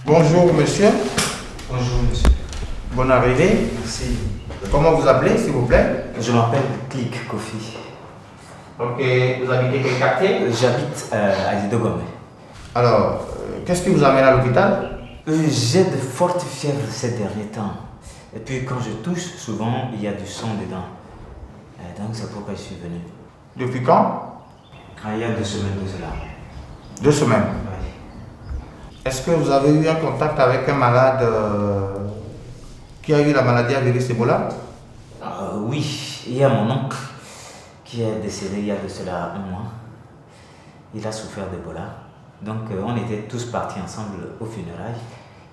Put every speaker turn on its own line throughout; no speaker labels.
Bonjour monsieur.
Bonjour monsieur.
Bonne arrivée.
Merci.
Comment vous appelez s'il vous plaît?
Je m'appelle Click Kofi.
Ok, vous habitez quel quartier?
J'habite à Idogome.
Alors, qu'est-ce qui vous amène à l'hôpital?
J'ai de fortes fièvres ces derniers temps. Et puis quand je touche, souvent il y a du sang dedans. Donc c'est pourquoi je suis venu.
Depuis quand?
Il y a 2 semaines de cela.
2 semaines.
Oui.
Est-ce que vous avez eu un contact avec un malade qui a eu la maladie à virus Ebola?
Oui, il y a mon oncle qui est décédé il y a de cela 1 mois. Il a souffert d'Ebola. Donc on était tous partis ensemble aux funérailles.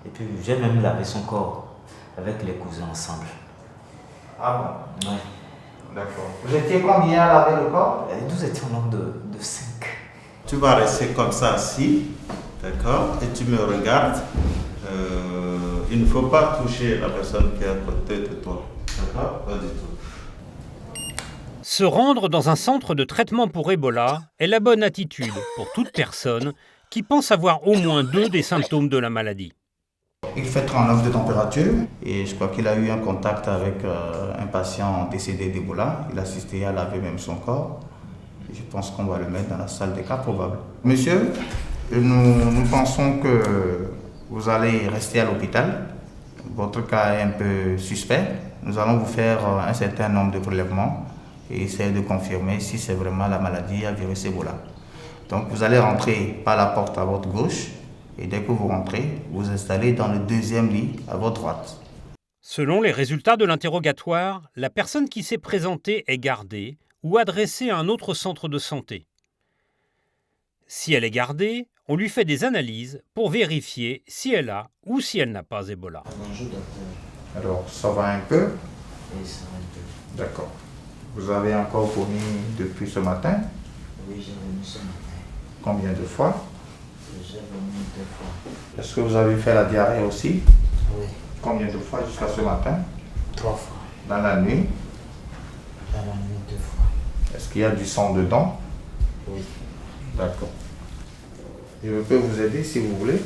Et puis j'ai même lavé son corps avec les cousins ensemble.
Ah bon?
Oui.
D'accord. Vous étiez combien à laver le corps?
Nous étions au nombre de 5.
Tu vas rester comme ça assis, d'accord, et tu me regardes. Il ne faut pas toucher la personne qui est à côté de toi, d'accord? Pas du tout.
Se rendre dans un centre de traitement pour Ebola est la bonne attitude pour toute personne qui pense avoir au moins 2 des symptômes de la maladie.
Il fait 39 de température et je crois qu'il a eu un contact avec un patient décédé d'Ebola. Il a assisté à laver même son corps. Et je pense qu'on va le mettre dans la salle des cas probables. Monsieur, nous pensons que vous allez rester à l'hôpital. Votre cas est un peu suspect. Nous allons vous faire un certain nombre de prélèvements et essayer de confirmer si c'est vraiment la maladie à virus Ebola. Donc vous allez rentrer par la porte à votre gauche et dès que vous rentrez, vous installez dans le 2e lit à votre droite.
Selon les résultats de l'interrogatoire, la personne qui s'est présentée est gardée ou adressée à un autre centre de santé. Si elle est gardée, on lui fait des analyses pour vérifier si elle a ou si elle n'a pas Ebola.
Bonjour docteur.
Alors, ça va un peu?
Oui, ça va un peu.
D'accord. Vous avez encore vomi depuis ce matin?
Oui, j'ai venu ce matin.
Combien de fois?
J'ai venu 2 fois.
Est-ce que vous avez fait la diarrhée aussi?
Oui,
Combien de fois jusqu'à ce matin?
3 fois.
Dans la nuit?
Dans la nuit 2 fois.
Est-ce qu'il y a du sang dedans?
Oui.
D'accord. Je peux vous aider si vous voulez.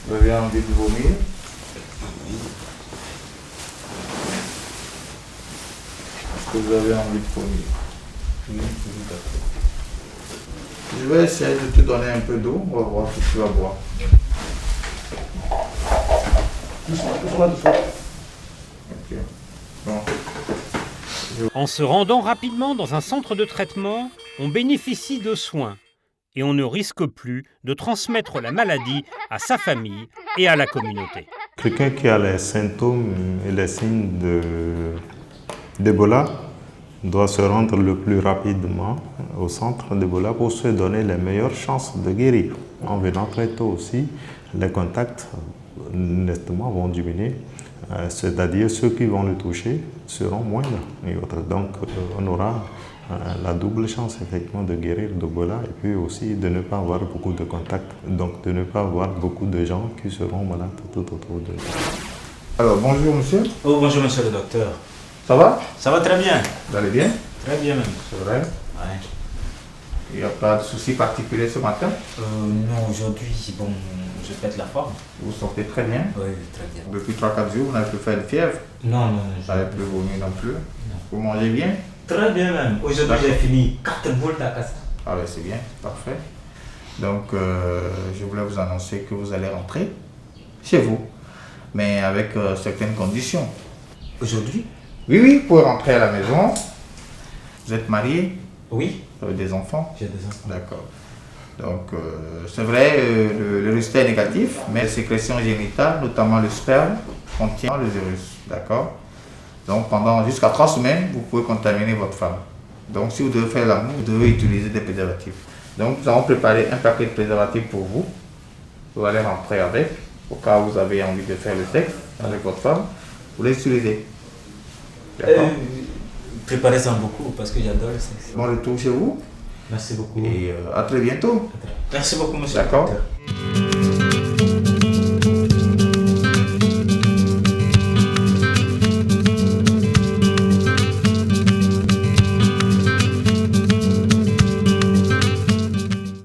Vous avez envie de vomir? Est-ce que vous avez envie de vomir?
Oui, d'accord.
Je vais essayer de te donner un peu d'eau. On va voir ce que tu vas boire. Doucement. Ok. Bon.
En se rendant rapidement dans un centre de traitement, on bénéficie de soins et on ne risque plus de transmettre la maladie à sa famille et à la communauté.
Quelqu'un qui a les symptômes et les signes d'Ebola doit se rendre le plus rapidement au centre d'Ebola pour se donner les meilleures chances de guérir. En venant très tôt aussi, les contacts nettement vont diminuer, c'est-à-dire ceux qui vont le toucher seront moindres et autres. Donc on aura la double chance effectivement de guérir d'Ebola et puis aussi de ne pas avoir beaucoup de contacts, donc de ne pas avoir beaucoup de gens qui seront malades tout autour de nous.
Alors, bonjour monsieur.
Oh, bonjour monsieur le docteur.
Ça va?
Ça va très bien.
Vous allez bien?
Très bien même.
C'est vrai?
Ouais.
Il n'y a pas de souci particulier ce matin?
Non, aujourd'hui, bon, je pète la forme.
Vous vous sentez très bien?
Oui, très bien.
Depuis 3-4 jours, vous n'avez plus fait de fièvre?
Non,
Vous n'avez plus vomi non plus? Vous mangez bien?
Très bien même. Aujourd'hui, j'ai fini 4 boules d'akasa.
Ah ouais, c'est bien, parfait. Donc, je voulais vous annoncer que vous allez rentrer chez vous, mais avec certaines conditions.
Aujourd'hui?
Oui, oui, vous pouvez rentrer à la maison. Vous êtes marié?
Oui.
Vous avez des enfants?
J'ai des enfants.
D'accord. Donc, c'est vrai, le résultat est négatif, mais les sécrétions génitales, notamment le sperme, contient le virus. D'accord? Donc, jusqu'à 3 semaines, vous pouvez contaminer votre femme. Donc, si vous devez faire l'amour, vous devez utiliser des préservatifs. Donc, nous avons préparé un paquet de préservatifs pour vous. Vous allez rentrer avec, au cas où vous avez envie de faire le sexe avec votre femme, vous les utilisez. D'accord?
Préparez-en beaucoup parce que j'adore le sexe.
Bon retour chez vous
Merci beaucoup.
et à très bientôt.
Merci beaucoup, monsieur.
D'accord.
le docteur.